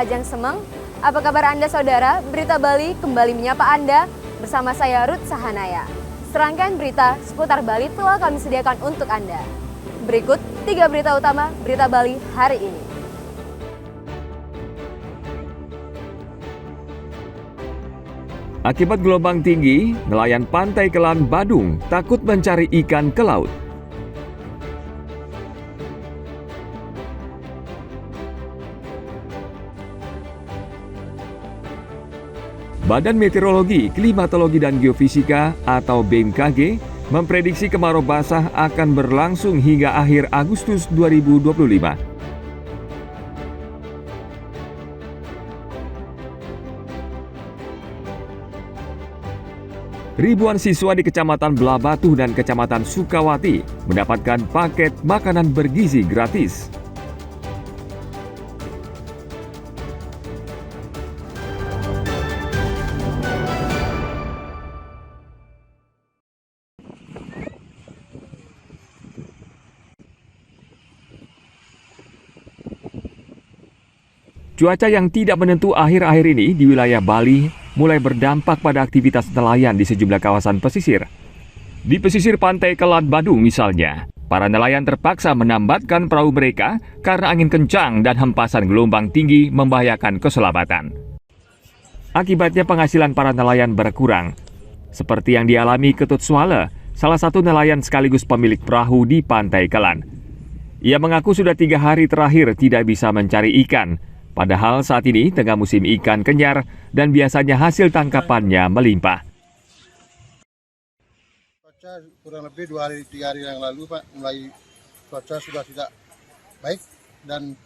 Kahajang Semeng. Apa kabar Anda saudara? Berita Bali kembali menyapa Anda bersama saya Ruth Sahanaya. Serangkaian berita seputar Bali telah kami sediakan untuk Anda. Berikut 3 berita utama Berita Bali hari ini. Akibat gelombang tinggi, nelayan Pantai Kelan, Badung takut mencari ikan ke laut. Badan Meteorologi, Klimatologi dan Geofisika atau BMKG memprediksi kemarau basah akan berlangsung hingga akhir Agustus 2025. Ribuan siswa di Kecamatan Blabatu dan Kecamatan Sukawati mendapatkan paket makanan bergizi gratis. Cuaca yang tidak menentu akhir-akhir ini di wilayah Bali mulai berdampak pada aktivitas nelayan di sejumlah kawasan pesisir. Di pesisir Pantai Kelan, Badung misalnya, para nelayan terpaksa menambatkan perahu mereka karena angin kencang dan hempasan gelombang tinggi membahayakan keselamatan. Akibatnya penghasilan para nelayan berkurang, seperti yang dialami Ketut Swale, salah satu nelayan sekaligus pemilik perahu di Pantai Kelan. Ia mengaku sudah 3 hari terakhir tidak bisa mencari ikan, padahal saat ini tengah musim ikan kenyar dan biasanya hasil tangkapannya melimpah. Cuaca kurang lebih 2-3 hari yang lalu Pak, mulai cuaca sudah tidak baik dan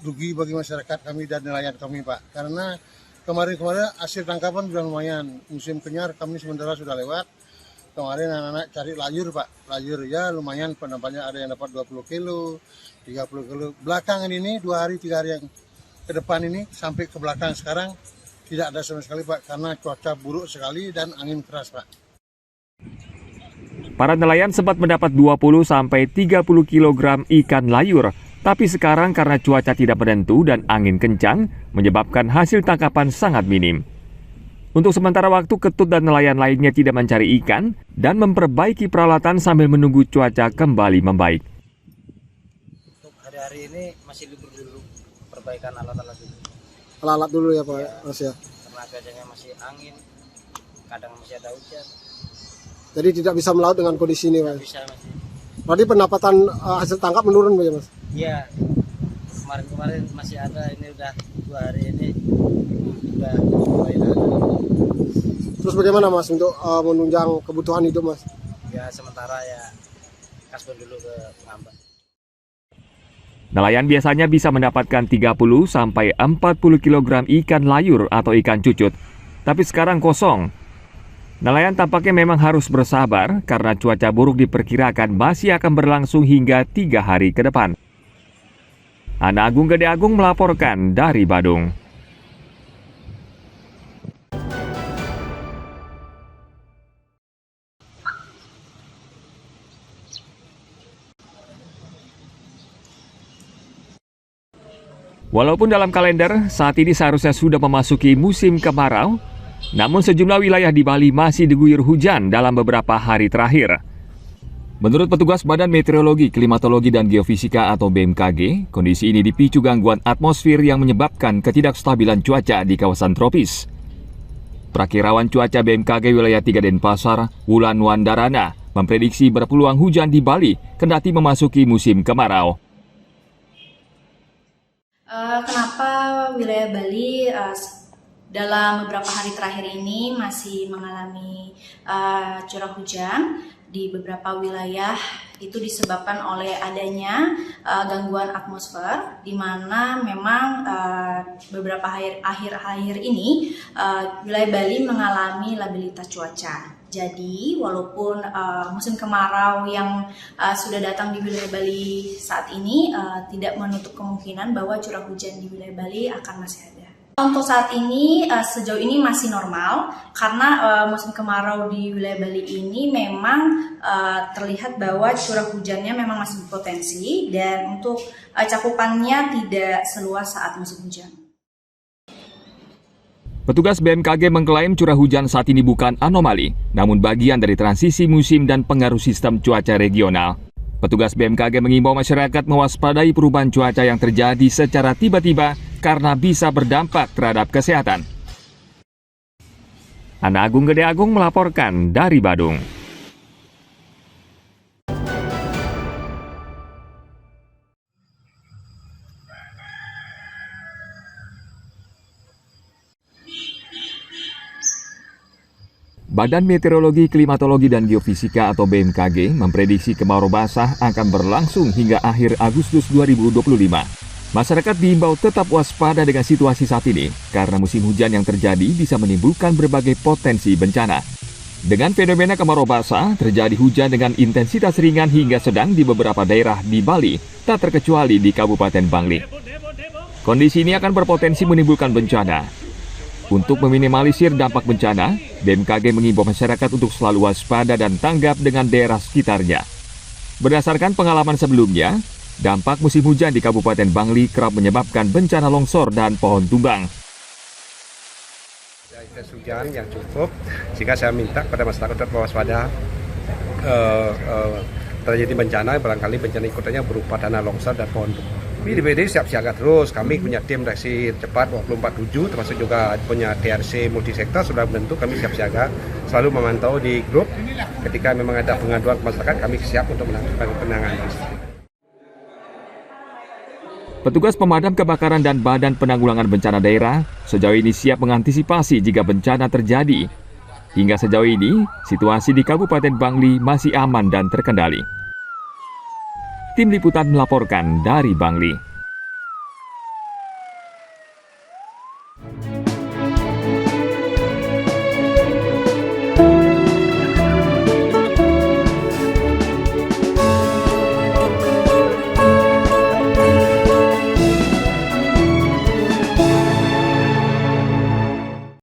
rugi bagi masyarakat kami dan nelayan kami Pak. Karena kemarin hasil tangkapan sudah lumayan, musim kenyar kami sementara sudah lewat. Kemarin anak-anak cari layur Pak, layur ya lumayan pendampaknya ada yang dapat 20 kilo, 30 kilo. Belakangan ini 2-3 hari yang ke depan ini sampai ke belakang sekarang tidak ada sama sekali Pak karena cuaca buruk sekali dan angin keras Pak. Para nelayan sempat mendapat 20-30 kg ikan layur, tapi sekarang karena cuaca tidak menentu dan angin kencang menyebabkan hasil tangkapan sangat minim. Untuk sementara waktu Ketut dan nelayan lainnya tidak mencari ikan dan memperbaiki peralatan sambil menunggu cuaca kembali membaik. Untuk hari-hari ini masih libur dulu. Perbaikan alat-alat dulu. Alat dulu ya Pak, Mas ya. Karena cuacanya masih angin, kadang masih ada hujan. Jadi tidak bisa melaut dengan kondisi ini Pak. Bisa masih. Berarti pendapatan hasil tangkap menurun Pak ya Mas? Iya. Kemarin masih ada, ini udah 2 hari ini udah mulai ada. Terus bagaimana Mas untuk menunjang kebutuhan hidup Mas? Ya sementara ya kasbon dulu ke pengambang. Nelayan biasanya bisa mendapatkan 30-40 kg ikan layur atau ikan cucut, tapi sekarang kosong. Nelayan tampaknya memang harus bersabar karena cuaca buruk diperkirakan masih akan berlangsung hingga 3 hari ke depan. Ana Agung Gede Agung melaporkan dari Badung. Walaupun dalam kalender saat ini seharusnya sudah memasuki musim kemarau, namun sejumlah wilayah di Bali masih diguyur hujan dalam beberapa hari terakhir. Menurut petugas Badan Meteorologi, Klimatologi dan Geofisika atau BMKG, kondisi ini dipicu gangguan atmosfer yang menyebabkan ketidakstabilan cuaca di kawasan tropis. Prakirawan cuaca BMKG wilayah 3 Denpasar, Wulan Wandarana, memprediksi berpeluang hujan di Bali kendati memasuki musim kemarau. Kenapa wilayah Bali dalam beberapa hari terakhir ini masih mengalami curah hujan di beberapa wilayah? Itu disebabkan oleh adanya gangguan atmosfer, di mana memang beberapa akhir-akhir ini wilayah Bali mengalami labilitas cuaca. Jadi walaupun musim kemarau yang sudah datang di wilayah Bali saat ini tidak menutup kemungkinan bahwa curah hujan di wilayah Bali akan masih ada. Untuk saat ini sejauh ini masih normal karena musim kemarau di wilayah Bali ini memang terlihat bahwa curah hujannya memang masih berpotensi dan untuk cakupannya tidak seluas saat musim hujan. Petugas BMKG mengklaim curah hujan saat ini bukan anomali, namun bagian dari transisi musim dan pengaruh sistem cuaca regional. Petugas BMKG mengimbau masyarakat mewaspadai perubahan cuaca yang terjadi secara tiba-tiba karena bisa berdampak terhadap kesehatan. Ana Agung Gede Agung melaporkan dari Badung. Badan Meteorologi, Klimatologi, dan Geofisika atau BMKG memprediksi kemarau basah akan berlangsung hingga akhir Agustus 2025. Masyarakat diimbau tetap waspada dengan situasi saat ini karena musim hujan yang terjadi bisa menimbulkan berbagai potensi bencana. Dengan fenomena kemarau basah, terjadi hujan dengan intensitas ringan hingga sedang di beberapa daerah di Bali, tak terkecuali di Kabupaten Bangli. Kondisi ini akan berpotensi menimbulkan bencana. Untuk meminimalisir dampak bencana, BMKG mengimbau masyarakat untuk selalu waspada dan tanggap dengan daerah sekitarnya. Berdasarkan pengalaman sebelumnya, dampak musim hujan di Kabupaten Bangli kerap menyebabkan bencana longsor dan pohon tumbang. Intensitas hujan yang cukup, sehingga saya minta kepada masyarakat tetap waspada terjadi bencana, barangkali bencana ikutannya berupa tanah longsor dan pohon tumbang. Di BPD siap siaga terus, kami punya tim reaksi cepat 24/7, termasuk juga punya TRC multisektor sudah membentuk, kami siap siaga, selalu memantau di grup. Ketika memang ada pengaduan ke masyarakat, kami siap untuk melakukan penanganan. Petugas pemadam kebakaran dan Badan Penanggulangan Bencana Daerah sejauh ini siap mengantisipasi jika bencana terjadi. Hingga sejauh ini, situasi di Kabupaten Bangli masih aman dan terkendali. Tim Liputan melaporkan dari Bangli.